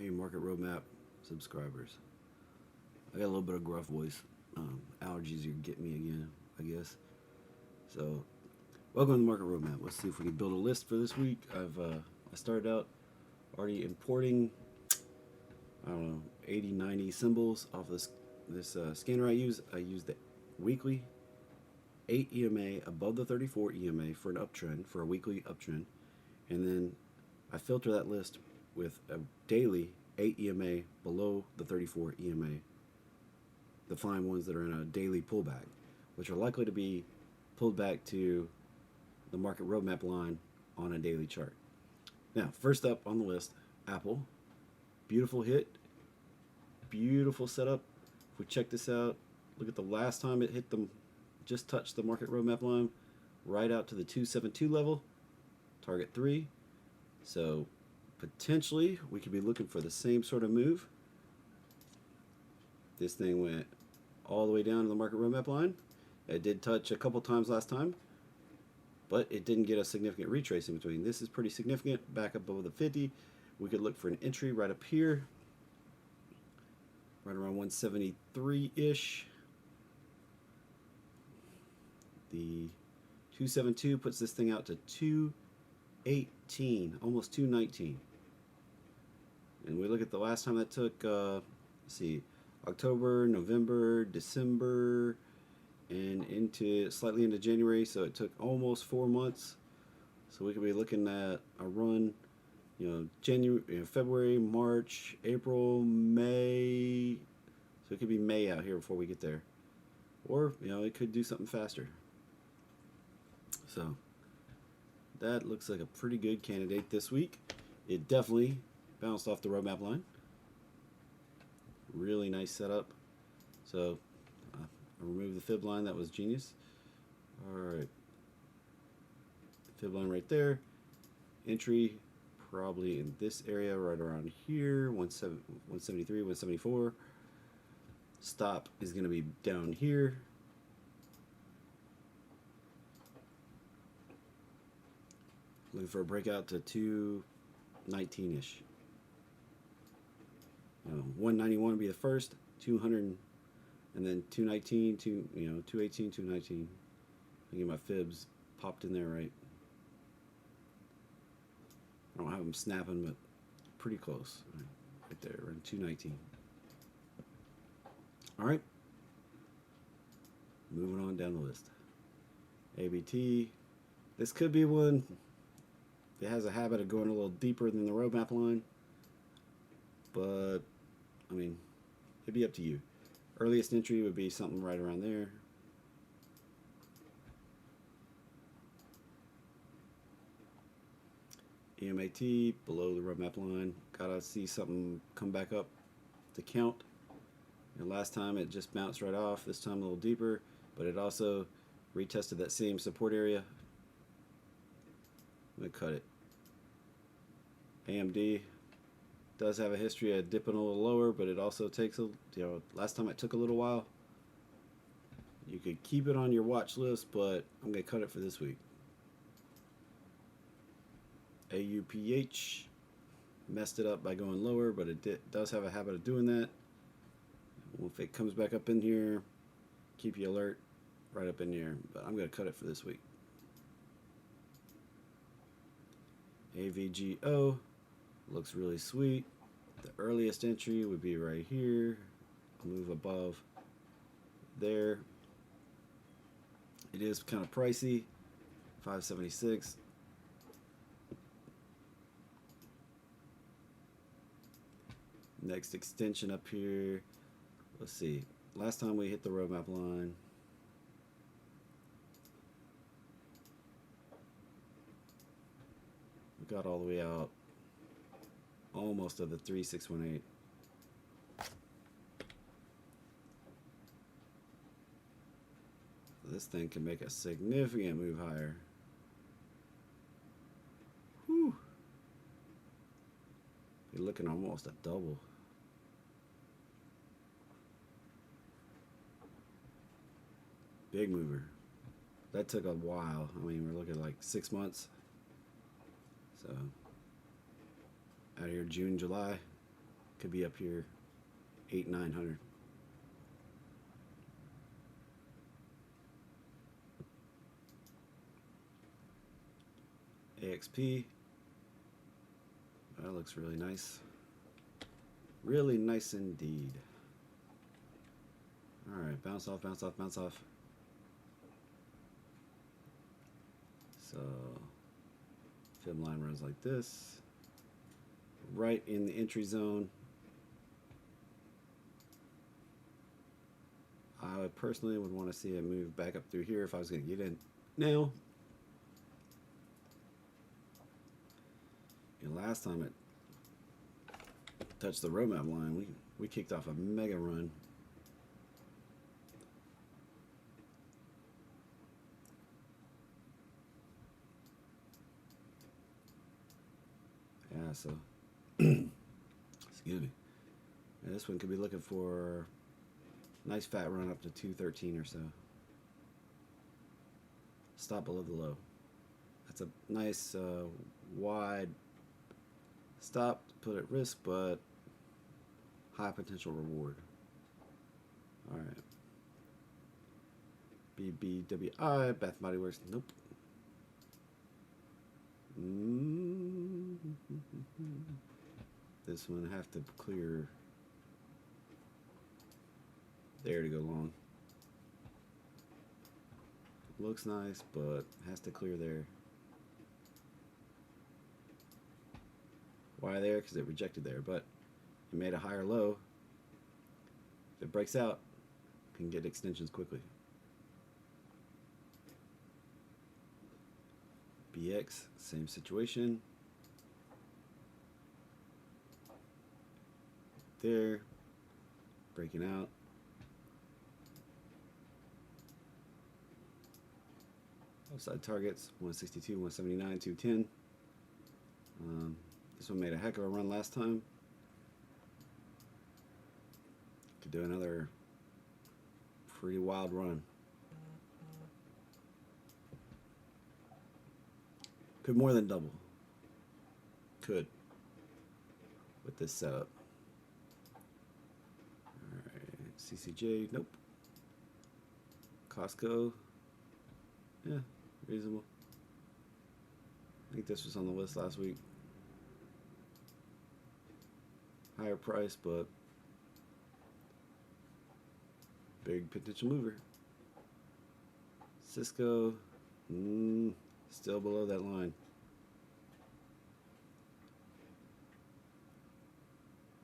Hey, Market Roadmap subscribers. I got a little bit of gruff voice. Allergies are getting me again, I guess. So, welcome to the Market Roadmap. Let's see if we can build a list for this week. I started out already importing, I don't know, 80, 90 symbols off this scanner I use. I use the weekly 8 EMA above the 34 EMA for an uptrend, for a weekly uptrend. And then I filter that list with a daily 8 EMA below the 34 EMA, the fine ones that are in a daily pullback, which are likely to be pulled back to the market roadmap line on a daily chart. Now, first up on the list, Apple. Beautiful hit, beautiful setup. If we check this out, look at the last time it hit them, just touched the market roadmap line, right out to the 272 level, target 3. So potentially we could be looking for the same sort of move. This thing went all the way down to the market roadmap line. It did touch a couple times last time, but it didn't get a significant retrace in between. This is pretty significant, back up over the 50. We could look for an entry right up here, right around 173-ish. The 272 puts this thing out to 218, almost 219. And we look at the last time that took, let's see, October, November, December, and slightly into January. So it took almost 4 months. So we could be looking at a run, January, February, March, April, May. So it could be May out here before we get there, or it could do something faster. So that looks like a pretty good candidate this week. It definitely bounced off the roadmap line. Really nice setup. So I removed the fib line. That was genius. Alright, fib line right there. Entry probably in this area right around here, 173, 174. Stop is going to be down here. Looking for a breakout to 219-ish. 191 would be the first, 200, and then 219, 218, 219. I get my fibs popped in there right. I don't have them snapping, but pretty close. Right there, around 219. All right. Moving on down the list. ABT. This could be one. It has a habit of going a little deeper than the roadmap line. But, I mean, it'd be up to you. Earliest entry would be something right around there. EMAT below the roadmap line. Gotta see something come back up to count. And last time it just bounced right off. This time a little deeper, but it also retested that same support area. I'm gonna cut it. AMD does have a history of dipping a little lower, but it also takes last time it took a little while. You could keep it on your watch list, but I'm gonna cut it for this week. AUPH messed it up by going lower, but it does have a habit of doing that. Well, if it comes back up in here, keep you alert right up in here, but I'm gonna cut it for this week. AVGO looks really sweet. The earliest entry would be right here. I'll move above there. It is kind of pricey, 576. Next extension up here. Let's see. Last time we hit the roadmap line, we got all the way out almost to the 3618. This thing can make a significant move higher. Whew. You're looking almost a double. Big mover. That took a while. I mean, we're looking like 6 months. So out here June, July. Could be up here, 800-900. AXP. That looks really nice. Really nice indeed. Alright, bounce off, bounce off, bounce off. So, fib line runs like this. Right in the entry zone. I personally would want to see it move back up through here if I was going to get in now. And last time it touched the roadmap line, we kicked off a mega run. Yeah, so excuse me. And this one could be looking for a nice fat run up to 213 or so. Stop below the low. That's a nice wide stop to put at risk, but high potential reward. All right. BBWI, Bath and Body Works. Nope. This one I have to clear there to go long. Looks nice, but has to clear there. Why there? Because it rejected there, but it made a higher low. If it breaks out, it can get extensions quickly. BX, same situation. There, breaking out. Outside targets, 162, 179, 210. This one made a heck of a run last time. Could do another pretty wild run. Could more than double. Could. With this setup. Alright, CCJ, nope. Costco, yeah, reasonable. I think this was on the list last week. Higher price, but big potential mover. Cisco, still below that line.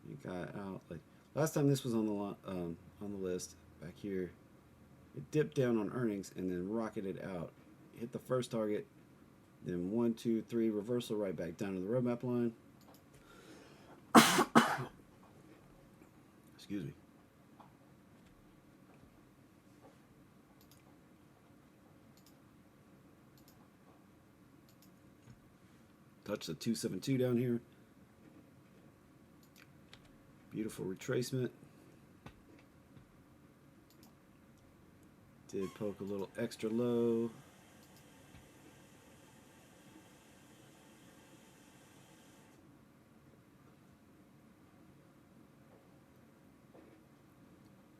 You got out like last time this was on the list back here. It dipped down on earnings and then rocketed out. Hit the first target, then 1, 2, 3 reversal right back down to the roadmap line. Excuse me. Touch the 272 down here. Beautiful retracement. Did poke a little extra low.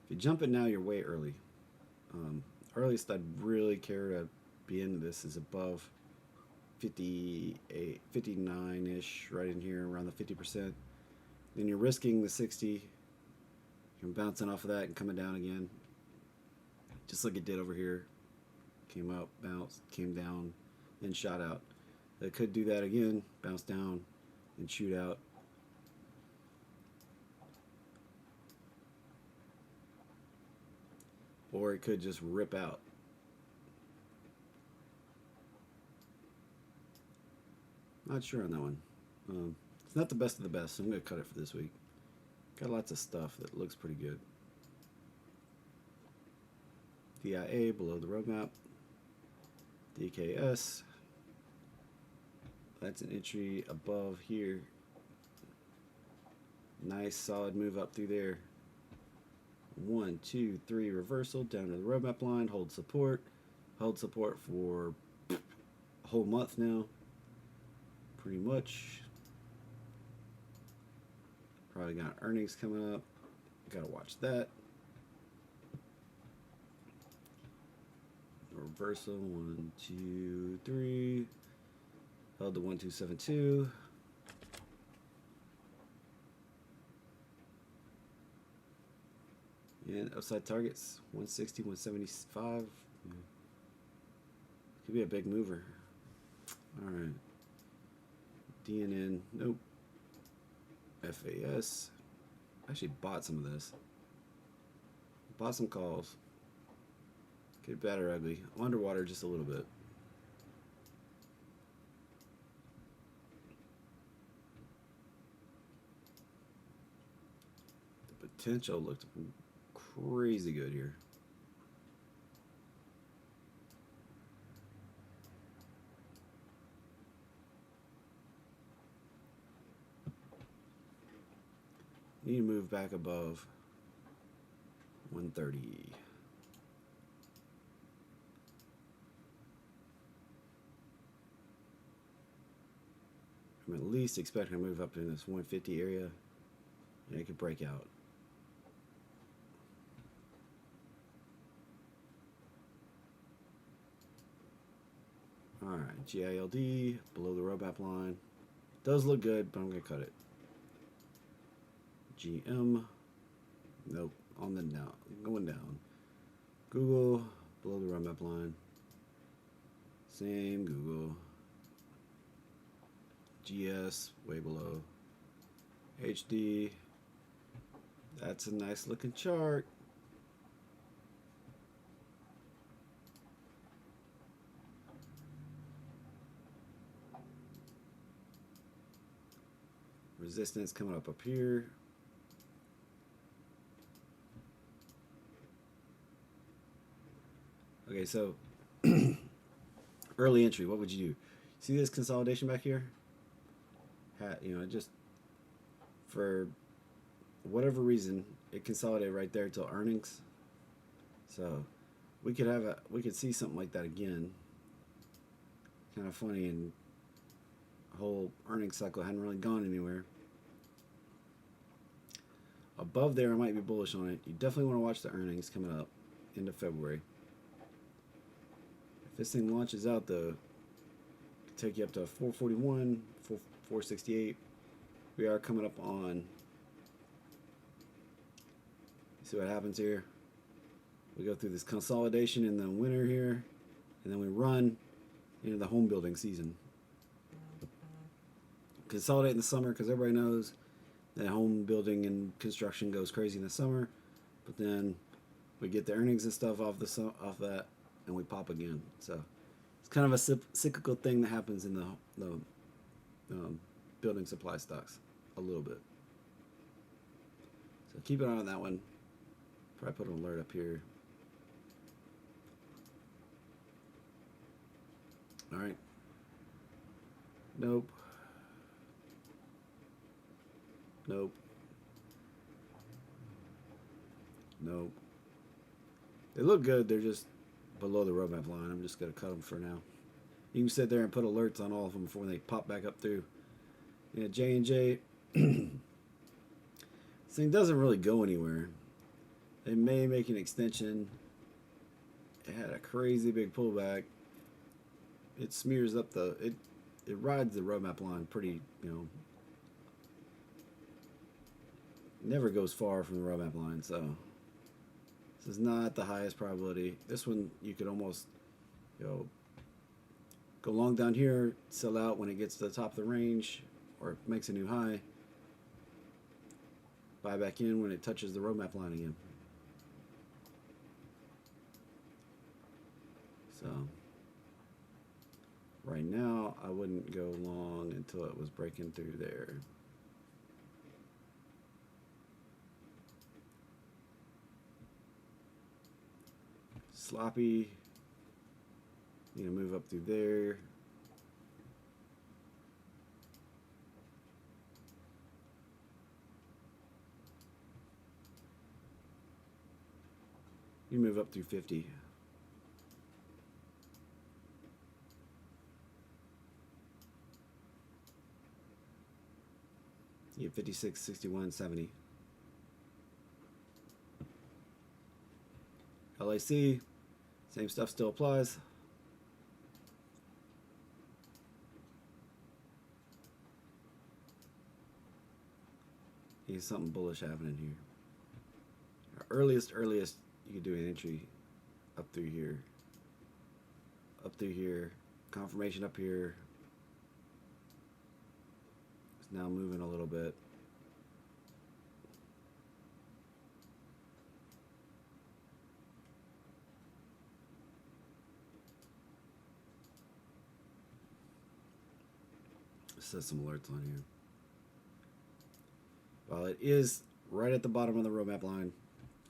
If you jump it now, you're way early. Earliest I'd really care to be into this is above 58, 59-ish, right in here, around the 50%. Then you're risking the 60. You're bouncing off of that and coming down again. Just like it did over here. Came up, bounced, came down, then shot out. It could do that again, bounce down, and shoot out. Or it could just rip out. Not sure on that one. It's not the best of the best, so I'm going to cut it for this week. Got lots of stuff that looks pretty good. DIA below the roadmap. DKS. That's an entry above here. Nice solid move up through there. 1, 2, 3 reversal down to the roadmap line. Hold support. Held support for a whole month now. Pretty much. Probably got earnings coming up. Gotta watch that. Reversal 1, 2, 3. Held to 1272. And upside targets 160, 175. Yeah. Could be a big mover. All right. DNN, nope. FAS. I actually bought some of this. Bought some calls. Good, bad, or ugly. I'm underwater just a little bit. The potential looked crazy good here. Need to move back above 130. I'm at least expecting to move up in this 150 area, and it could break out. Alright, GILD, below the roadmap line. Does look good, but I'm going to cut it. GM, nope, on the down, going down. Google, below the roadmap line. Same Google. GS, way below. HD, that's a nice looking chart. Resistance coming up here. Okay, so early entry, what would you do? See this consolidation back here? Just for whatever reason, it consolidated right there till earnings. So we could see something like that again. Kind of funny, and the whole earnings cycle hadn't really gone anywhere. Above there, I might be bullish on it. You definitely want to watch the earnings coming up into February. If this thing launches out, though, it could take you up to 441, 468. We are coming up on. See what happens here. We go through this consolidation in the winter here, and then we run into the home building season. Consolidate in the summer because everybody knows that home building and construction goes crazy in the summer, but then we get the earnings and stuff off that, and we pop again. So it's kind of a cyclical thing that happens in the building supply stocks a little bit. So keep an eye on that one. Probably put an alert up here. All right. Nope. Nope. Nope. They look good. They're just below the roadmap line. I'm just going to cut them for now. You can sit there and put alerts on all of them before they pop back up through. Yeah, J&J. This thing doesn't really go anywhere. They may make an extension. It had a crazy big pullback. It smears up it rides the roadmap line pretty, never goes far from the roadmap line, so this is not the highest probability. This one you could almost, go long down here, sell out when it gets to the top of the range, or it makes a new high. Buy back in when it touches the roadmap line again. So right now, I wouldn't go long until it was breaking through there. Sloppy. Need to move up through there. You move up through 50. get 56, 61, 70. LAC, same stuff still applies. Here's something bullish happening here. Earliest you could do an entry up through here. Up through here. Confirmation up here. It's now moving a little bit. It says some alerts on here. While it is right at the bottom of the roadmap line,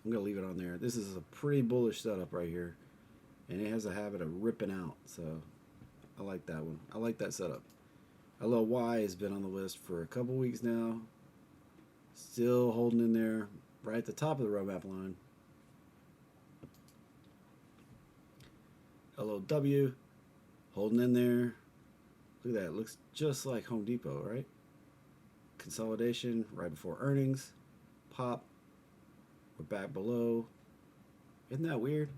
I'm going to leave it on there. This is a pretty bullish setup right here. And it has a habit of ripping out. So I like that one. I like that setup. LLY has been on the list for a couple weeks now. Still holding in there right at the top of the roadmap line. LOW holding in there. Look at that. It looks just like Home Depot, right? Consolidation right before earnings. Pop. We're back below. Isn't that weird?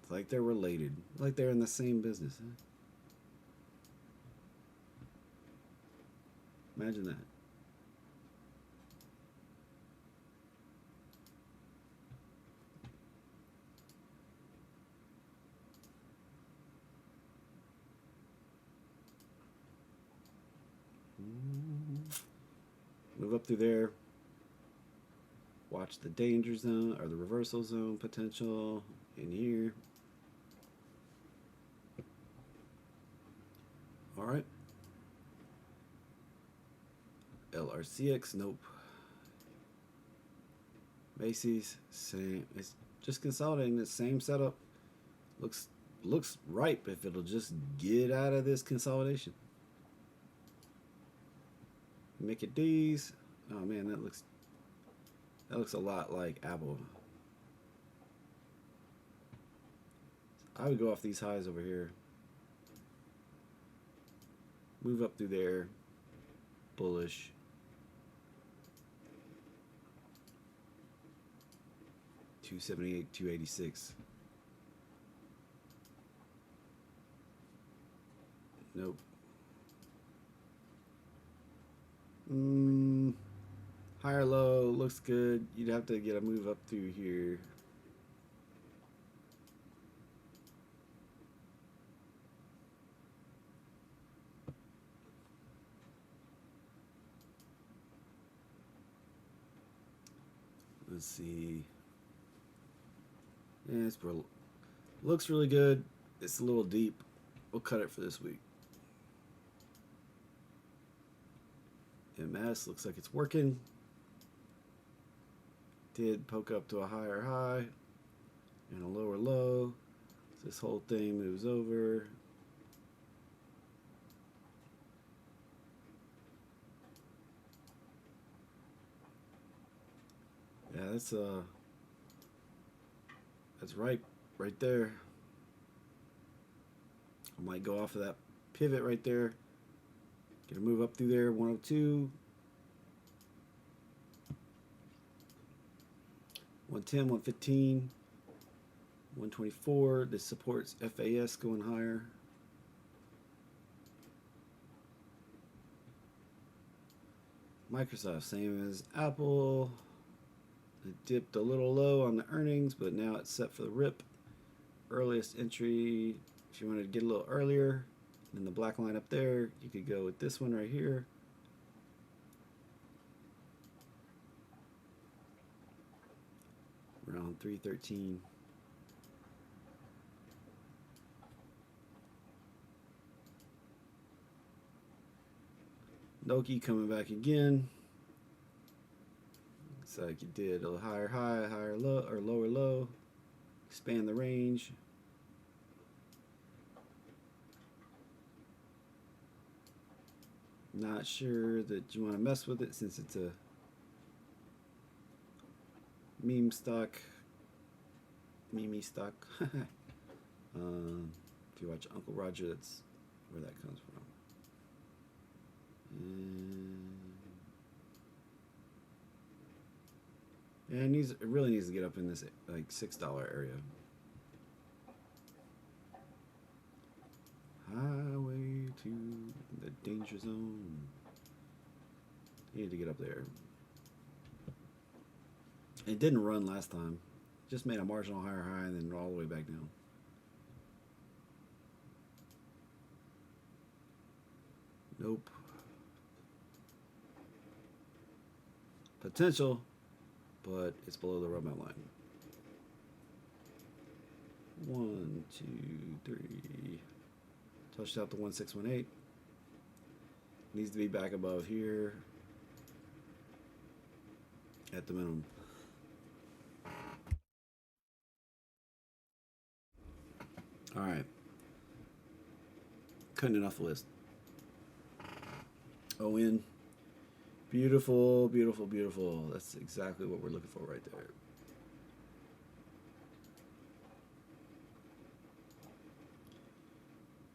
It's like they're related. Like they're in the same business. Huh? Imagine that. Move up through there. Watch the danger zone or the reversal zone potential in here. All right. LRCX, nope. Macy's, same. It's just consolidating the same setup. Looks ripe if it'll just get out of this consolidation. Mickey D's. Oh man, that looks a lot like Apple. I would go off these highs over here. Move up through there. Bullish. $278, $286. Nope. Higher low looks good. You'd have to get a move up through here. Let's see. Yeah, looks really good. It's a little deep. We'll cut it for this week. MS looks like it's working. Did poke up to a higher high and a lower low. So this whole thing moves over. Yeah, that's right there. I might go off of that pivot right there. Get a move up through there, 102. 110, 115, 124. This supports FAS going higher. Microsoft, same as Apple. It dipped a little low on the earnings, but now it's set for the rip. Earliest entry, if you wanted to get a little earlier, and the black line up there, you could go with this one right here. Around 313. Noki coming back again. Looks like you did a higher high, higher low, or lower low. Expand the range. Not sure that you want to mess with it since it's a meme stock. Meme stock. If you watch Uncle Roger, that's where that comes from. And it really needs to get up in this like $6 area. Highway to the danger zone. Need to get up there. It didn't run last time. Just made a marginal higher high and then all the way back down. Nope. Potential, but it's below the roadmap line. 1, 2, 3. Touched out the 1618. Needs to be back above here at the minimum. All right. Cutting it off the list. ON. Beautiful, beautiful, beautiful. That's exactly what we're looking for right there.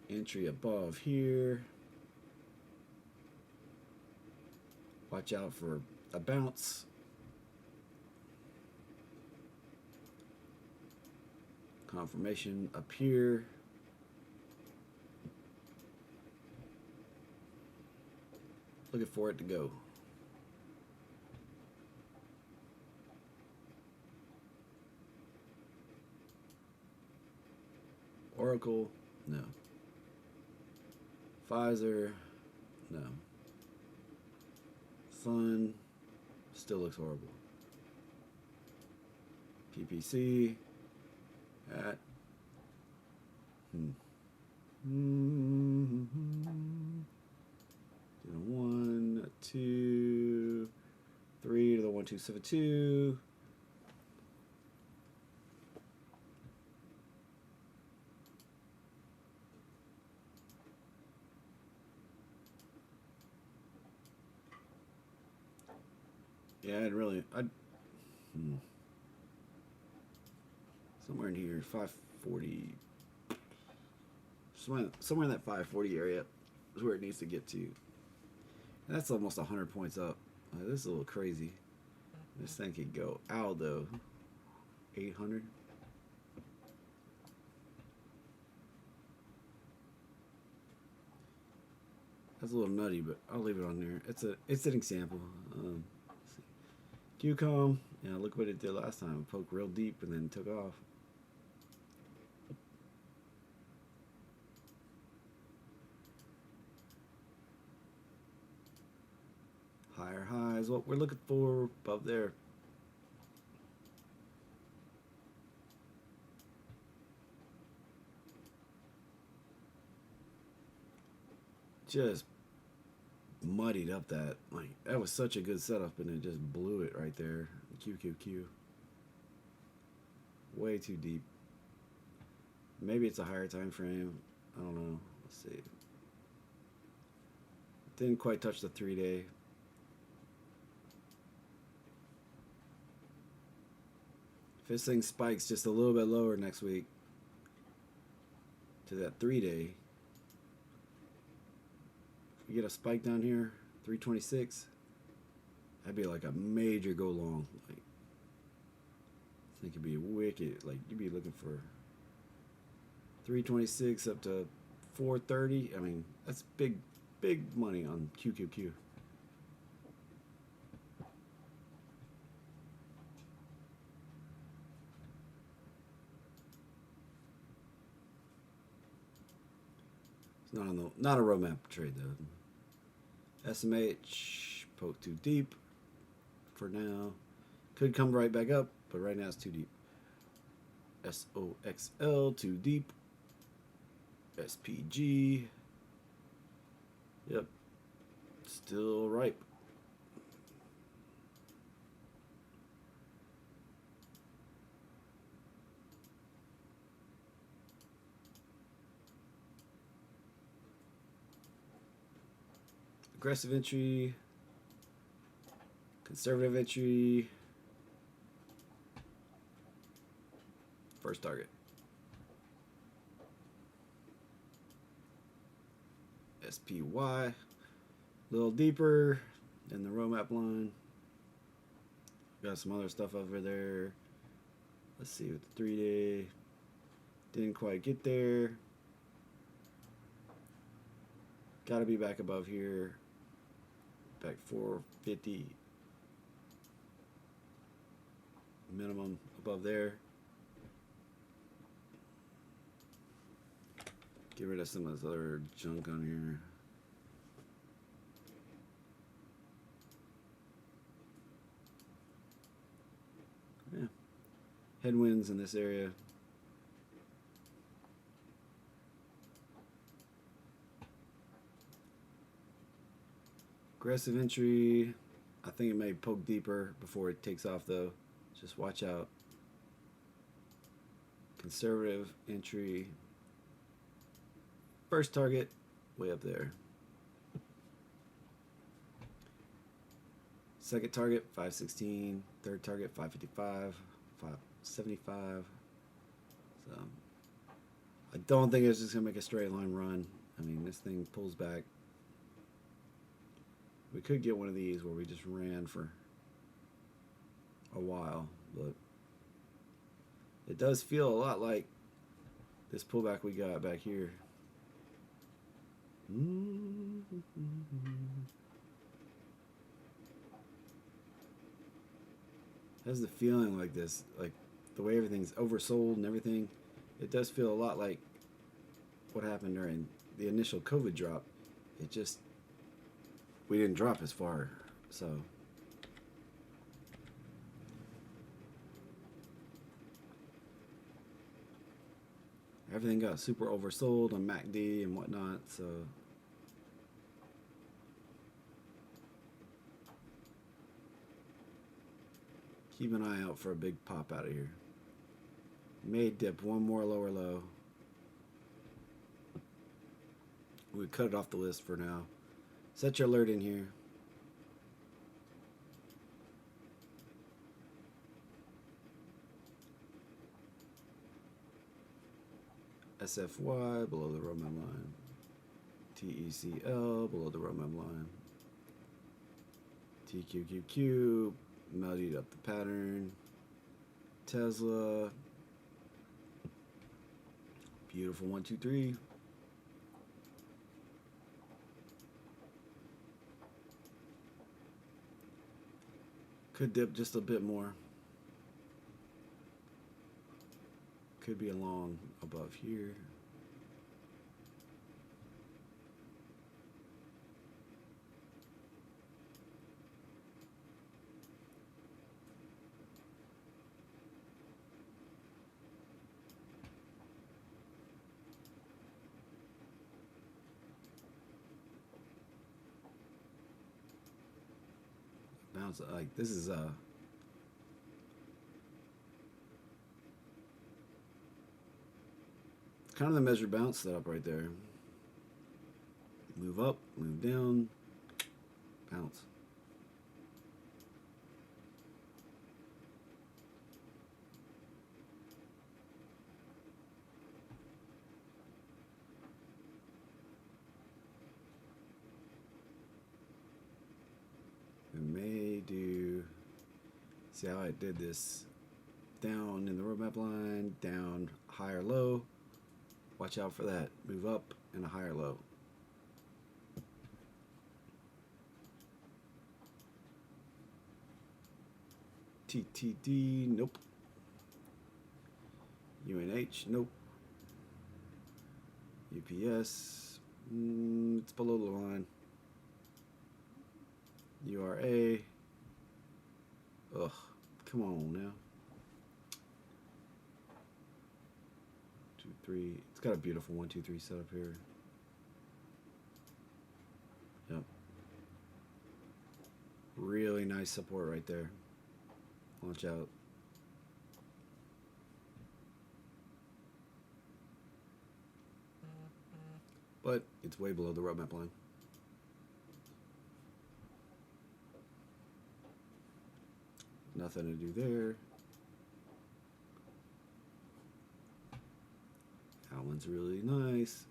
Entry above here. Watch out for a bounce. Confirmation up here. Looking for it to go. Oracle, no. Pfizer, no. Sun, still looks horrible. PPC, at 1, 2, 3 to the 1272. Yeah, somewhere in here, 540. Somewhere in that 540 area is where it needs to get to. And that's almost 100 points up. This is a little crazy. This thing could go Aldo 800. That's a little nutty, but I'll leave it on there. It's an example. QCOM, yeah, look what it did last time. It poked real deep and then took off. Higher highs, what we're looking for above there. Just muddied up that. Like, that was such a good setup and it just blew it right there. QQQ. Way too deep. Maybe it's a higher time frame. I don't know. Let's see. Didn't quite touch the 3-day. If this thing spikes just a little bit lower next week to that 3-day, if we get a spike down here, 326, that'd be like a major go long. Like, I think it'd be wicked. Like, you'd be looking for 326 up to 430. I mean, that's big money on QQQ. It's not a roadmap trade though. SMH poke too deep for now. Could come right back up, but right now it's too deep. SOXL too deep. SPG. Yep. Still ripe. Aggressive entry. Conservative entry. First target. SPY. A little deeper than the roadmap line. Got some other stuff over there. Let's see with the 3-day. Didn't quite get there. Got to be back above here. Back 450 minimum above there. Get rid of some of this other junk on here. Yeah. Headwinds in this area. Aggressive entry. I think it may poke deeper before it takes off though. Just watch out. Conservative entry. First target, way up there. Second target, 516. Third target, 555. 575. So I don't think it's just gonna make a straight line run. I mean, this thing pulls back. We could get one of these where we just ran for a while, but it does feel a lot like this pullback we got back here. Has the feeling like this, like the way everything's oversold and everything. It does feel a lot like what happened during the initial COVID drop. It just, we didn't drop as far, so. Everything got super oversold on MACD and whatnot, so. Keep an eye out for a big pop out of here. May dip one more lower low. We cut it off the list for now. Set your alert in here. SFY below the roadmap line. TECL below the roadmap line. TQQQ muddied up the pattern. Tesla. Beautiful 1, 2, 3. Could dip just a bit more. Could be a long above here. Bounce like this is kind of the measured bounce setup right there. Move up, move down, bounce. We may do, see how I did this, down in the roadmap line, down, higher low. Watch out for that. Move up and a higher low. TTD, nope. UNH, nope. UPS, it's below the line. URA, ugh, come on now. 2, 3, it's got a beautiful 1, 2, 3 setup here. Yep. Really nice support right there. Launch out. But it's way below the roadmap line. Nothing to do there. That one's really nice.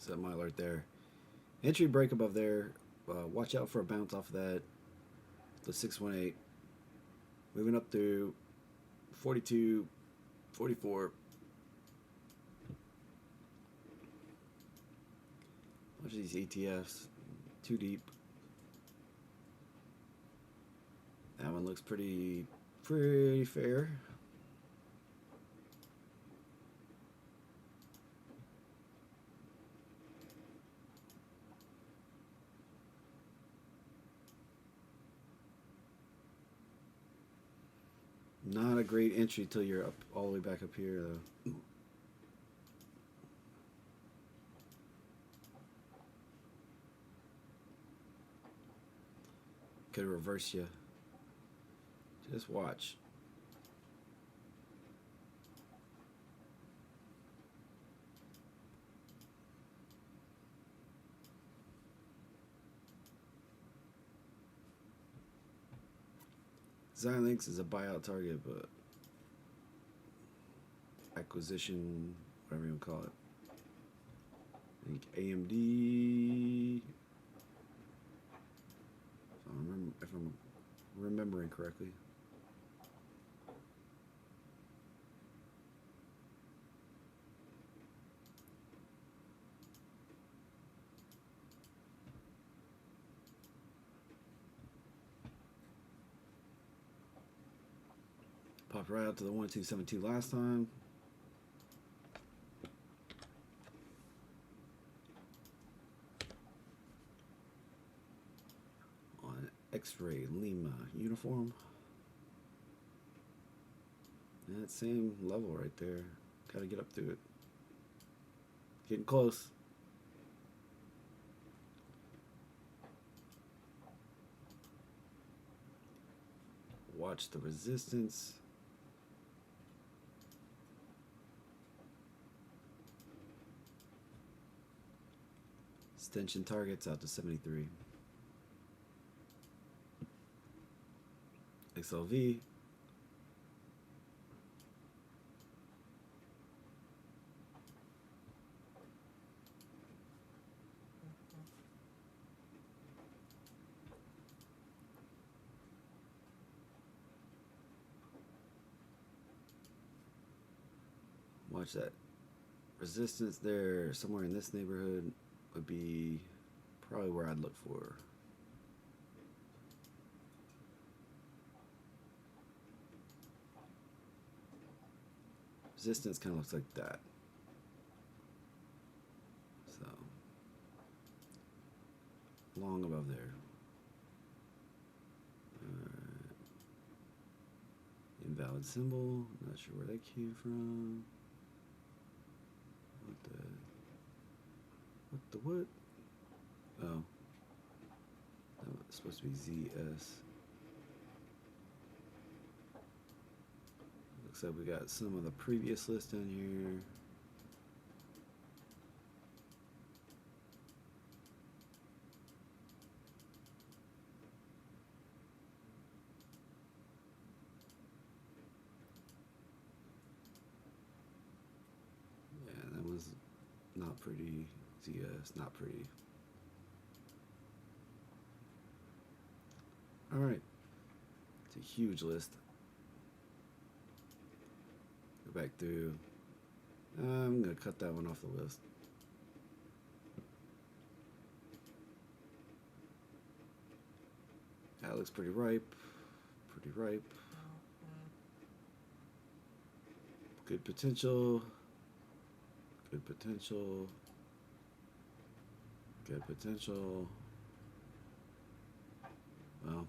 So that might alert there. Entry break above there. Watch out for a bounce off of that. The 618. Moving up to 42, 44. Watch these ETFs. Too deep. That one looks pretty fair. Not a great entry till you're up all the way back up here though. Could reverse you. Just watch. Xilinx is a buyout target, but acquisition, whatever you want to call it. I think AMD, if I'm remembering correctly. Popped right out to the 1272 last time. On X-Ray Lima uniform. That same level right there. Gotta get up to it. Getting close. Watch the resistance. Extension targets out to 73. XLV. Watch that resistance there, somewhere in this neighborhood would be probably where I'd look for. Resistance kind of looks like that. So, long above there. Invalid symbol, not sure where that came from. What? Oh. That was supposed to be ZS. Looks like we got some of the previous list in here. Yeah, that was not pretty. ZS, not pretty. Alright. It's a huge list. Go back through. I'm going to cut that one off the list. That looks pretty ripe. Pretty ripe. Good potential. Good potential. Good potential. Well,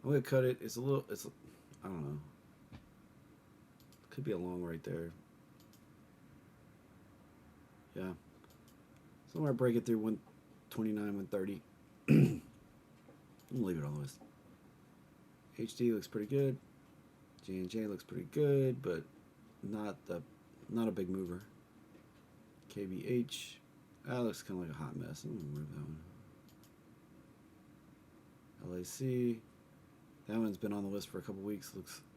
I'm gonna cut it. It's I don't know. Could be a long right there. Yeah. Somewhere break it through 129, 130. I'm gonna leave it on the list. HD looks pretty good. J&J looks pretty good, but not a big mover. KBH. That looks kind of like a hot mess. I'm gonna remove that one. LAC. That one's been on the list for a couple weeks.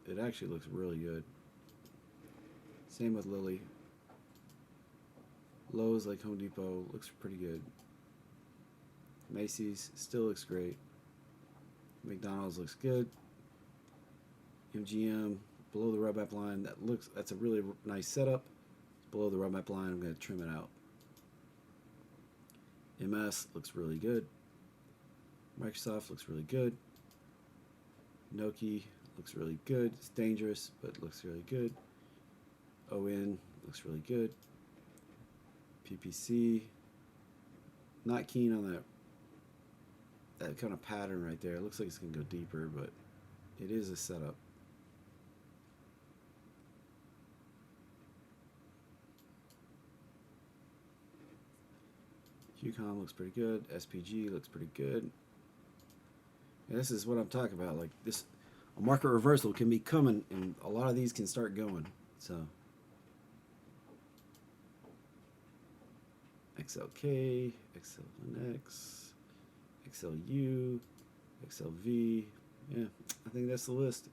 It actually looks really good. Same with Lily. Lowe's, like Home Depot, looks pretty good. Macy's still looks great. McDonald's looks good. MGM below the red map line. That's a really nice setup. Below the red map line, I'm going to trim it out. MS looks really good. Microsoft looks really good. Nokia looks really good. It's dangerous, but looks really good. ON looks really good. PPC, not keen on that kind of pattern right there. It looks like it's going to go deeper, but it is a setup. QCOM looks pretty good. SPG looks pretty good. And this is what I'm talking about. Like this, a market reversal can be coming, and a lot of these can start going. So XLK, XLNX, XLU, XLV. Yeah, I think that's the list.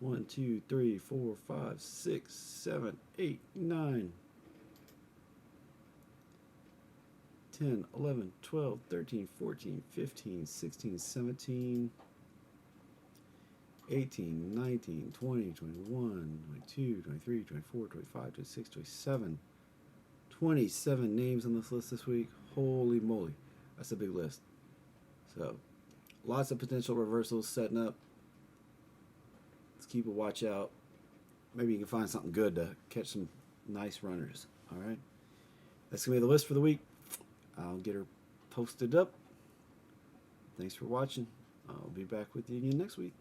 1, 2, 3, 4, 5, 6, 7, 8, 9, 10, 11, 12, 13, 14, 15, 16, 17, 18, 19, 20, 21, 22, 23, 24, 25, 26, 27. 27 names on this list this week. Holy moly. That's a big list. So, lots of potential reversals setting up. Let's keep a watch out. Maybe you can find something good to catch some nice runners. All right. That's going to be the list for the week. I'll get her posted up. Thanks for watching. I'll be back with you again next week.